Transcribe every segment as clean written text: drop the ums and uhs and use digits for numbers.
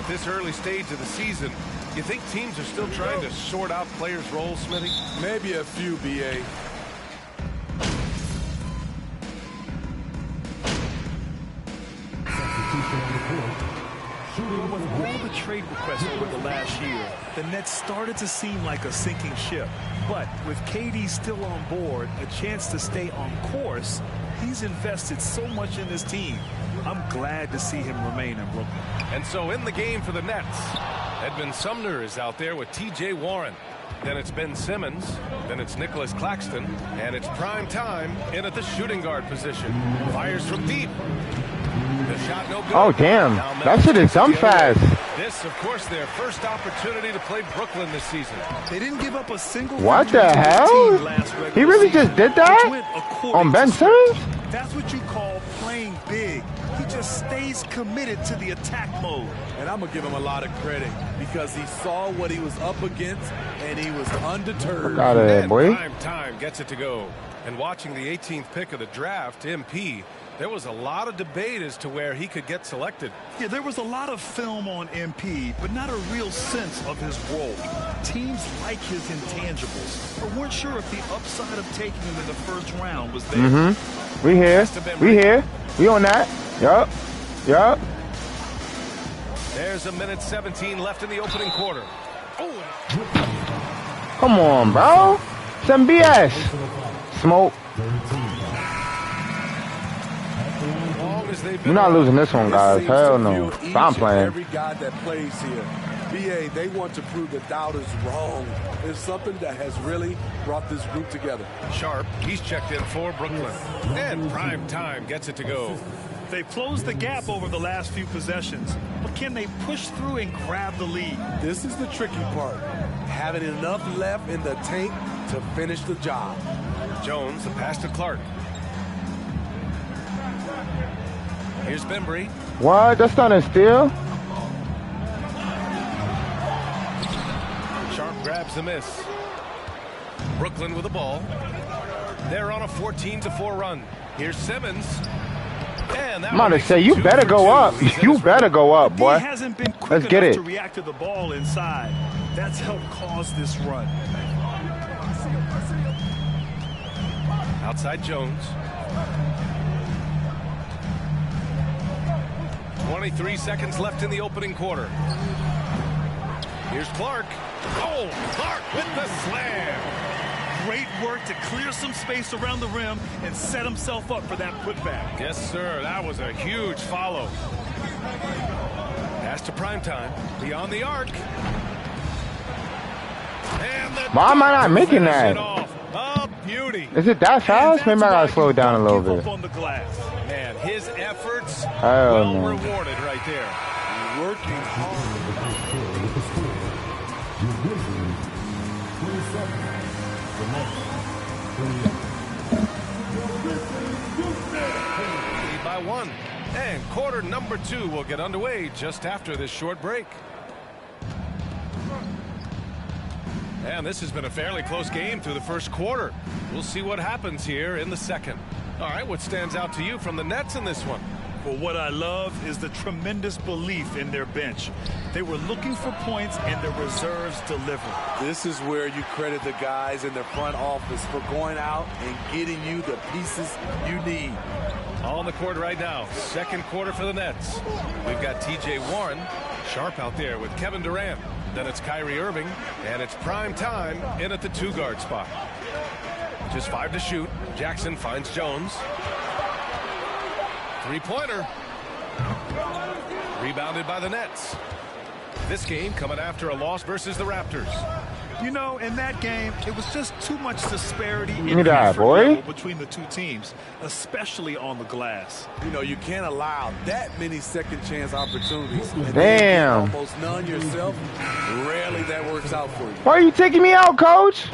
at this early stage of the season, you think teams are still trying to sort out players' roles, Smithy? Maybe a few, B.A. With all the trade requests over the last year, the Nets started to seem like a sinking ship. But with KD still on board, a chance to stay on course, he's invested so much in this team. I'm glad to see him remain in Brooklyn. And so in the game for the Nets, Edmund Sumner is out there with T.J. Warren. Then it's Ben Simmons. Then it's Nicholas Claxton. And it's prime time in at the shooting guard position. Fires from deep. The shot no good. Oh, damn. That shit is dumb fast. This, of course, their first opportunity to play Brooklyn this season. They didn't give up a single. What the hell? He really just did that? On Ben Simmons? That's what you call playing big. He just stays committed to the attack mode. And I'm going to give him a lot of credit because he saw what he was up against and he was undeterred. Got it, boy. Prime time gets it to go. And watching the 18th pick of the draft, MP, there was a lot of debate as to where he could get selected. Yeah, there was a lot of film on MP, but not a real sense of his role. Teams like his intangibles, but weren't sure if the upside of taking him in the first round was there. We here. We here. We on that. Yup. Yup. There's a minute 17 left in the opening quarter. Oh. Come on, bro. Some BS. Smoke. You're not losing this one, guys. Hell no. I'm playing. Every guy that plays here, BA, they want to prove the doubters wrong. It's something that has really brought this group together. Sharp, he's checked in for Brooklyn. And prime time gets it to go. They've closed the gap over the last few possessions, but can they push through and grab the lead? This is the tricky part. Having enough left in the tank to finish the job. Jones, the pass to Clark. Here's Bembry. What? That's not a steal? Sharp grabs the miss. Brooklyn with the ball. They're on a 14-4 run. Here's Simmons. And that I'm about to say, you better go up. You better go up, boy. He hasn't been quick Let's get it. to react to the ball inside. That's helped cause this run. Outside Jones. 23 seconds left in the opening quarter. Here's Clark. Oh, Clark with the slam. Great work to clear some space around the rim and set himself up for that putback. Yes, sir. That was a huge follow. Pass to primetime. Beyond the arc. And the Why am I not making that? A beauty. Is it that fast? Maybe I gotta slow it down a little bit. On the glass. Man, his efforts well rewarded right there. Working hard. Lead by one. And quarter number 2 will get underway just after this short break. And this has been a fairly close game through the first quarter. We'll see what happens here in the second. All right, what stands out to you from the Nets in this one? Well, what I love is the tremendous belief in their bench. They were looking for points, and their reserves delivered. This is where you credit the guys in the front office for going out and getting you the pieces you need. On the court right now, second quarter for the Nets. We've got T.J. Warren, Sharp out there with Kevin Durant. Then it's Kyrie Irving, and it's prime time in at the 2-guard spot. Just 5 to shoot. Jackson finds Jones. Three-pointer. Rebounded by the Nets. This game coming after a loss versus the Raptors. You know, in that game, it was just too much disparity Look at that, boy. between the two teams, especially on the glass. You know, you can't allow that many second chance opportunities. And damn. Almost none yourself. Rarely that works out for you. Why are you taking me out, coach?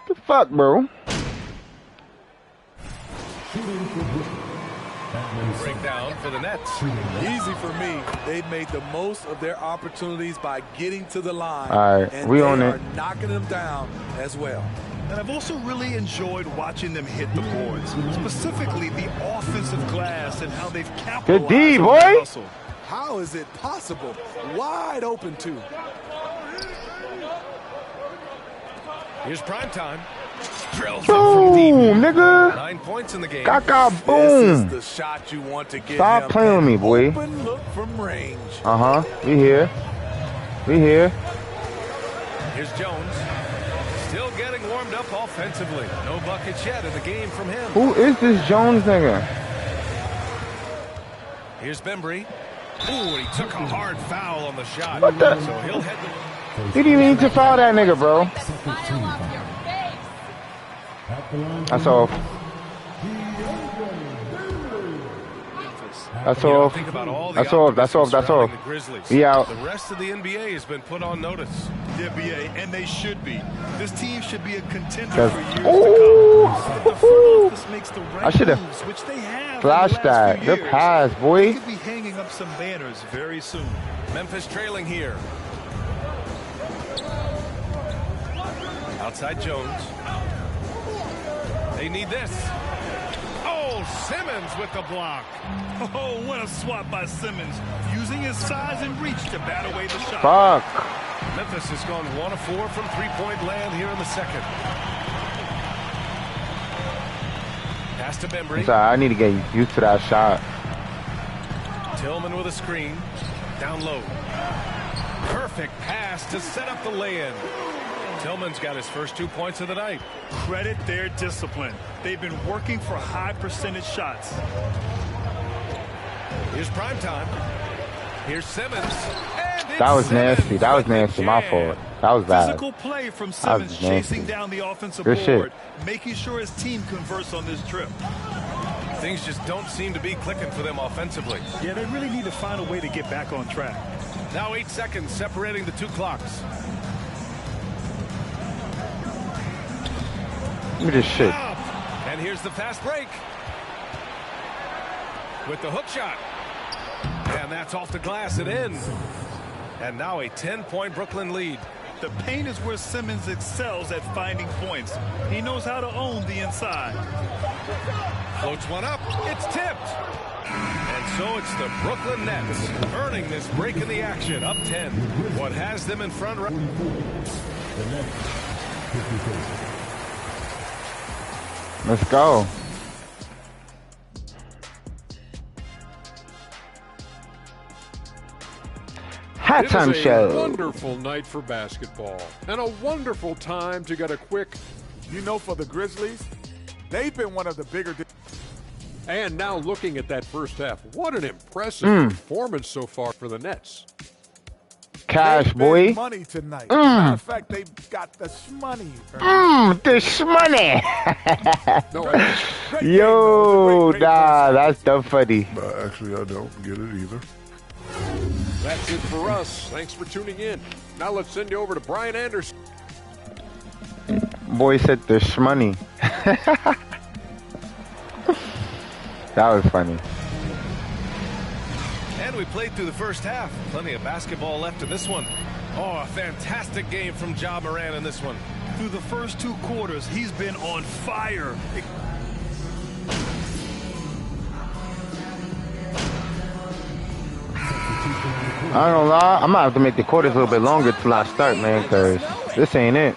The fuck, bro? Breakdown for the Nets. Easy for me. They've made the most of their opportunities by getting to the line. All right, and we they on are it. knocking them down as well. And I've also really enjoyed watching them hit the boards, specifically the offensive glass and how they've capitalized Good D, on boy. the hustle. How is it possible? Wide open, too. Here's prime time. Drills Boom, nigga. 9 points in the game. Boom. This is the shot you want to get. Stop playing with me, boy. Open look from range. We here. We here. Here's Jones. Still getting warmed up offensively. No buckets yet in the game from him. Who is this Jones nigga? Here's Bembry. Ooh, he took a hard foul on the shot. What the? So he'll head You didn't even need to foul that nigga, bro. That's off. That's off. That's off. That's off. That's off. He out. The rest of the NBA has been put on notice. The NBA, and they should be. This team should be a contender for years to come. The front office makes the right I should have moves, which they have flashed that. Good pass, They boy. could be hanging up some banners very soon. Memphis trailing here. Outside Jones. They need this. Oh, Simmons with the block. Oh, what a swat by Simmons, using his size and reach to bat away the shot. Fuck. Memphis has gone 1 of 4 from three-point land here in the second. Pass to Bembry. I need to get used to that shot. Tillman with a screen. Down low. Perfect pass to set up the lay-in. Tillman's got his first 2 points of the night. Credit their discipline. They've been working for high percentage shots. Here's prime time. Here's Simmons. That was nasty. That was nasty. My fault. That was bad. Physical play from Simmons, chasing down the offensive Good board, shit. making sure his team converts on this trip. Things just don't seem to be clicking for them offensively. Yeah, they really need to find a way to get back on track. Now 8 seconds separating the two clocks. Look at this shit. And here's the fast break. With the hook shot. And that's off the glass and in. And now a 10-point Brooklyn lead. The paint is where Simmons excels at finding points. He knows how to own the inside. Floats one up. It's tipped. And so it's the Brooklyn Nets earning this break in the action. Up 10. What has them in front? Let's go. Halftime show. It was a wonderful night for basketball and a wonderful time to get a quick. You know, for the Grizzlies, they've been one of the bigger. And now looking at that first half, what an impressive performance so far for the Nets. Cash, boy. Money tonight. Matter of fact, they've got the shmoney. The shmoney. No, Yo, nah, that's dumb funny. Actually, I don't get it either. that's it for us. Thanks for tuning in. Now let's send you over to Brian Anderson. Boy said the shmoney. That was funny. And we played through the first half. Plenty of basketball left in this one. Oh, a fantastic game from Ja Morant in this one. Through the first 2 quarters, he's been on fire. I don't know. I'm gonna have to make the quarters a little bit longer till I start, man, because this ain't it.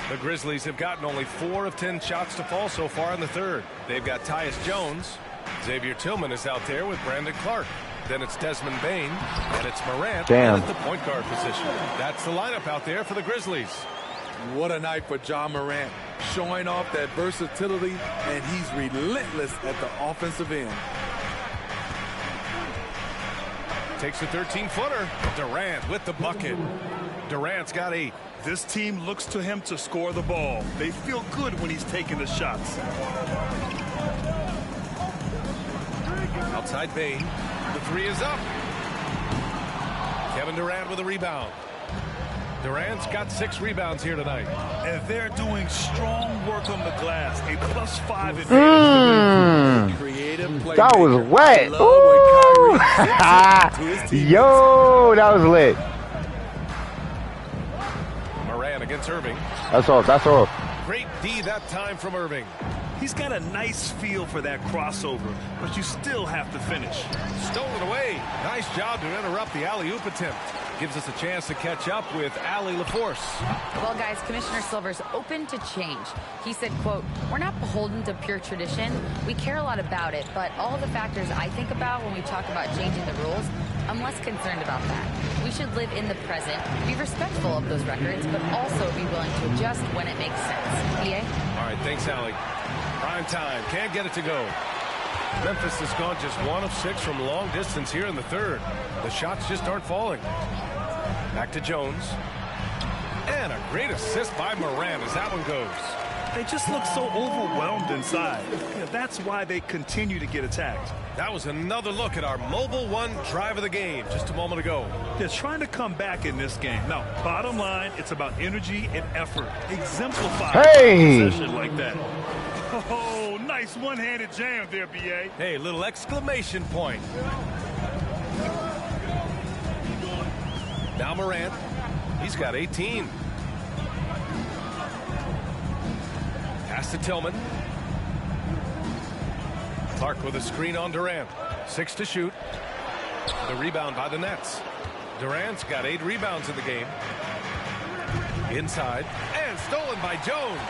The Grizzlies have gotten only 4 of 10 shots to fall so far in the third. They've got Tyus Jones. Xavier Tillman is out there with Brandon Clark. Then it's Desmond Bain, and it's Morant at the point guard position. That's the lineup out there for the Grizzlies. What a night for Ja Morant, showing off that versatility, and he's relentless at the offensive end. Takes a 13-footer. Durant with the bucket. Durant's got 8. This team looks to him to score the ball. They feel good when he's taking the shots. Outside Bain. The 3 is up. Kevin Durant with a rebound. Durant's got 6 rebounds here tonight. And they're doing strong work on the glass. A +5 advantage. That was wet. Yo, that was lit. Morant against Irving. That's off. That's off. Great D that time from Irving. He's got a nice feel for that crossover, but you still have to finish. Stolen away. Nice job to interrupt the alley-oop attempt. Gives us a chance to catch up with Allie LaForce. Well, guys, Commissioner Silver's open to change. He said, quote, "We're not beholden to pure tradition. We care a lot about it, but all of the factors I think about when we talk about changing the rules, I'm less concerned about that. We should live in the present, be respectful of those records, but also be willing to adjust when it makes sense." PA? All right, thanks, Allie. Prime time. Can't get it to go. Memphis has gone just 1 of 6 from long distance here in the third. The shots just aren't falling. Back to Jones. And a great assist by Morant as that one goes. They just look so overwhelmed inside. Yeah, that's why they continue to get attacked. That was another look at our Mobile One drive of the game just a moment ago. They're trying to come back in this game. Now, bottom line, it's about energy and effort. Exemplify a possession like that. Oh, nice one-handed jam there, B.A. Hey, little exclamation point. Now Morant. He's got 18. Pass to Tillman. Clark with a screen on Durant. 6 to shoot. The rebound by the Nets. Durant's got 8 rebounds in the game. Inside. And stolen by Jones.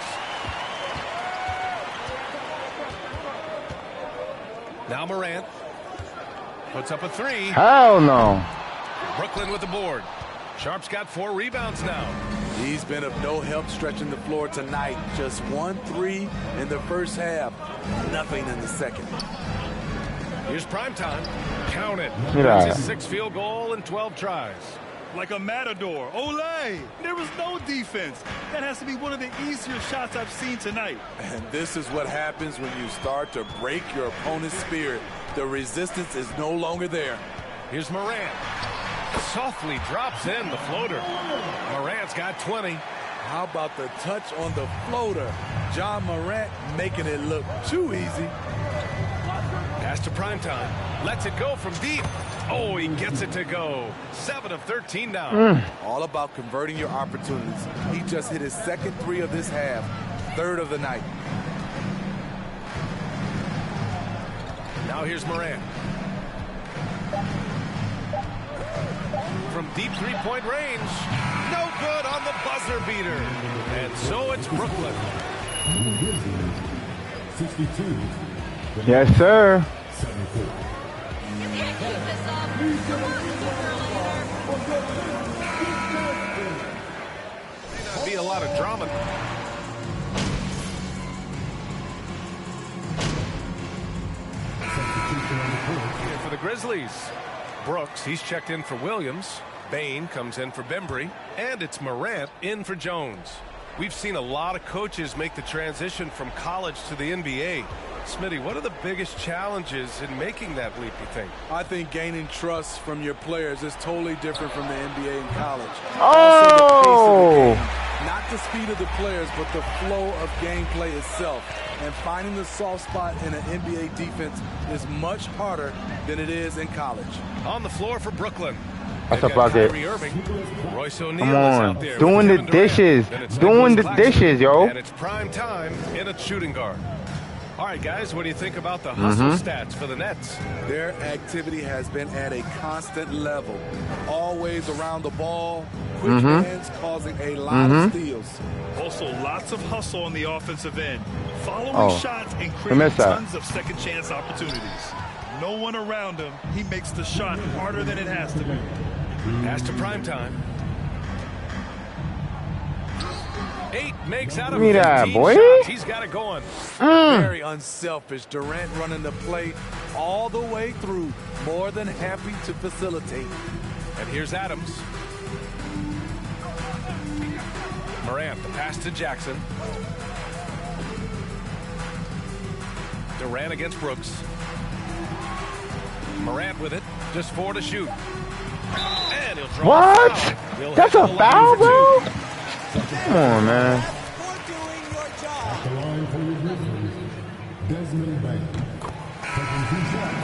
Now Morant. Puts up a 3. Hell no. Brooklyn with the board. Sharp's got 4 rebounds now. He's been of no help stretching the floor tonight. Just 1 3 in the first half. Nothing in the second. Here's prime time. Count it. Yeah. It's his 6th field goal in 12 tries. Like a matador. Olay! There was no defense. That has to be one of the easier shots I've seen tonight. And this is what happens when you start to break your opponent's spirit. The resistance is no longer there. Here's Morant. Softly drops in the floater. Morant's got 20. How about the touch on the floater? John Morant making it look too easy. Pass to primetime. Lets it go from deep. Oh, he gets it to go. 7 of 13 now. All about converting your opportunities. He just hit his 2nd 3 of this half. 3rd of the night. Now here's Morant. From deep 3-point range. No good on the buzzer beater. And so it's Brooklyn. 62. Yes, sir. 74. Be a lot of drama. For the Grizzlies, Brooks, he's checked in for Williams. Bain comes in for Bembry. And it's Morant in for Jones. We've seen a lot of coaches make the transition from college to the NBA. Smitty, what are the biggest challenges in making that leap, you think? I think gaining trust from your players is totally different from the NBA and college. Oh! Not the speed of the players, but the flow of gameplay itself. And finding the soft spot in an NBA defense is much harder than it is in college. On the floor for Brooklyn. That's a bucket. Royce Come on. Doing the dishes. Doing the dishes, yo. And it's prime time in a shooting guard. All right, guys, what do you think about the hustle stats for the Nets? Their activity has been at a constant level. Always around the ball. Quick hands causing a lot of steals. Also, lots of hustle on the offensive end. Following shots and creating tons of second chance opportunities. No one around him. He makes the shot harder than it has to be. Pass to prime time. 8 makes out of 15 boy. shots. He's got it going. Very unselfish. Durant running the play all the way through. More than happy to facilitate. And here's Adams. Morant, the pass to Jackson. Durant against Brooks. Morant with it. Just 4 to shoot. And he'll draw What? a foul. That's a foul, bro? Come on, man. The line for the Grizzlies, Desmond Bain. Taking 2 shots.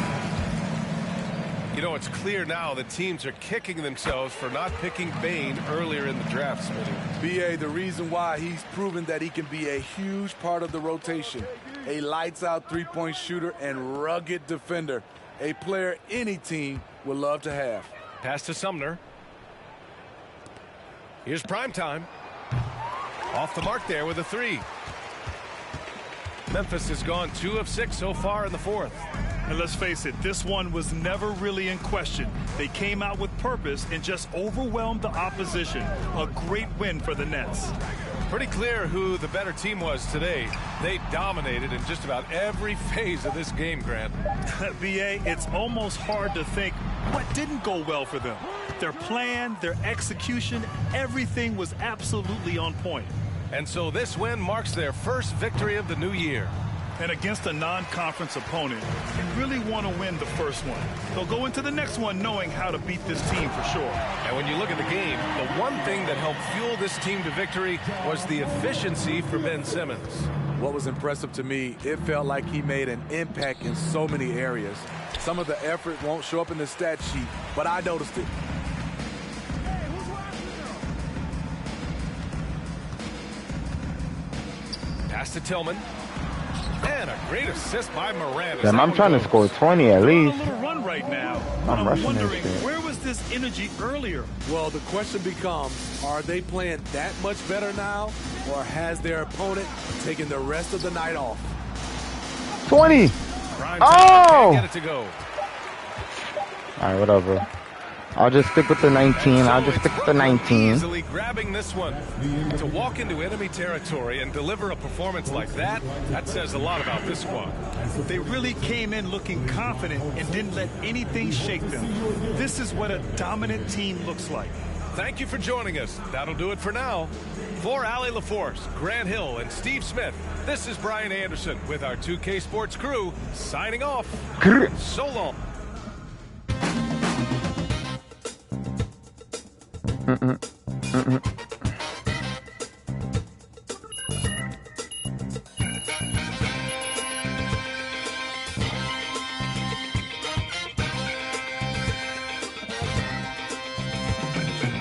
You know, it's clear now that teams are kicking themselves for not picking Bane earlier in the draft, Smitty. B.A., the reason why he's proven that he can be a huge part of the rotation. A lights-out three-point shooter and rugged defender. A player any team would love to have. Pass to Sumner. Here's prime time. Off the mark there with a three. Memphis has gone 2 of 6 so far in the fourth. And let's face it, this one was never really in question. They came out with purpose and just overwhelmed the opposition. A great win for the Nets. Pretty clear who the better team was today. They dominated in just about every phase of this game, Grant. B.A., it's almost hard to think what didn't go well for them. Their plan, their execution, everything was absolutely on point. And so this win marks their first victory of the new year. And against a non-conference opponent, they really want to win the first one. They'll go into the next one knowing how to beat this team for sure. And when you look at the game, the one thing that helped fuel this team to victory was the efficiency for Ben Simmons. What was impressive to me, it felt like he made an impact in so many areas. Some of the effort won't show up in the stat sheet, but I noticed it. Pass to Tillman. And a great assist by Morant. Damn, I'm trying to score 20 at least. A little run right now. I'm rushing wondering, this shit. where was this energy earlier? Well, the question becomes, are they playing that much better now, or has their opponent taken the rest of the night off? 20. Prime time, Oh! can't get it to go. All right, whatever. I'll just stick with the 19. I'll just stick with the 19. Easily grabbing this one. To walk into enemy territory and deliver a performance like that, that says a lot about this squad. They really came in looking confident and didn't let anything shake them. This is what a dominant team looks like. Thank you for joining us. That'll do it for now. For Allie LaForce, Grant Hill, and Steve Smith, this is Brian Anderson with our 2K Sports crew signing off. So long.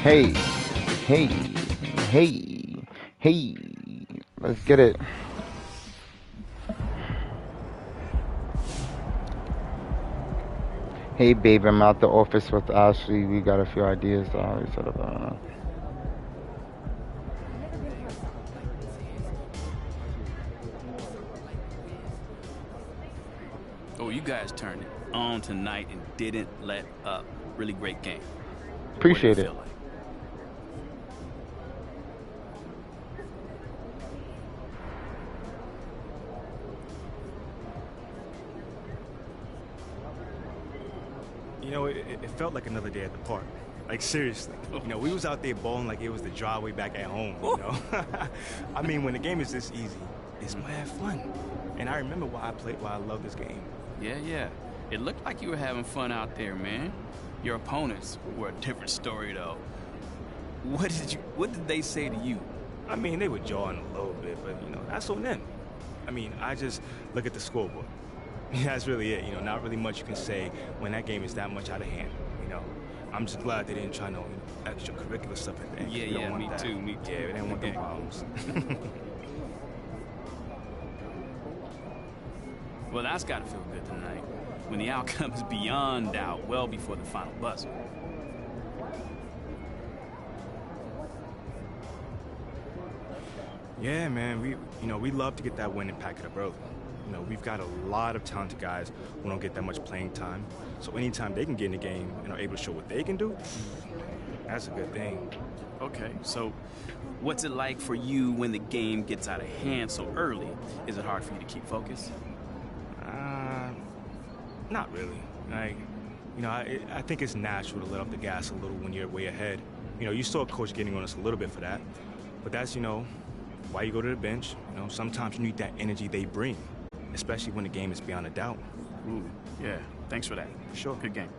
Hey, hey, hey, hey. Let's get it. Hey, babe, I'm at the office with Ashley. We got a few ideas. We sort of, Oh, you guys turned it on tonight and didn't let up. Really great game. appreciate it. Feel like? You know, it felt like another day at the park. Like, seriously. You know, we was out there bowling like it was the driveway back at home, you know? I mean, when the game is this easy, it's mad fun. And I remember why I love this game. Yeah. It looked like you were having fun out there, man. Your opponents were a different story, though. What did they say to you? I mean, they were jawing a little bit, but, you know, that's on them. I mean, I just look at the scoreboard. That's really it, you know, not really much you can say when that game is that much out of hand, you know. I'm just glad they didn't try no extracurricular stuff at the end. Yeah, me too. Yeah, they didn't want the problems. Well, that's got to feel good tonight, when the outcome is beyond doubt, well before the final buzzer. Yeah, man, we love to get that win and pack it up early. You know, we've got a lot of talented guys who don't get that much playing time. So anytime they can get in the game and are able to show what they can do, that's a good thing. Okay, so what's it like for you when the game gets out of hand so early? Is it hard for you to keep focus? Not really. Like, you know, I think it's natural to let up the gas a little when you're way ahead. You know, you saw Coach getting on us a little bit for that. But that's, you know, why you go to the bench. You know, sometimes you need that energy they bring, especially when the game is beyond a doubt. Ooh, yeah. Thanks for that. For sure. Good game.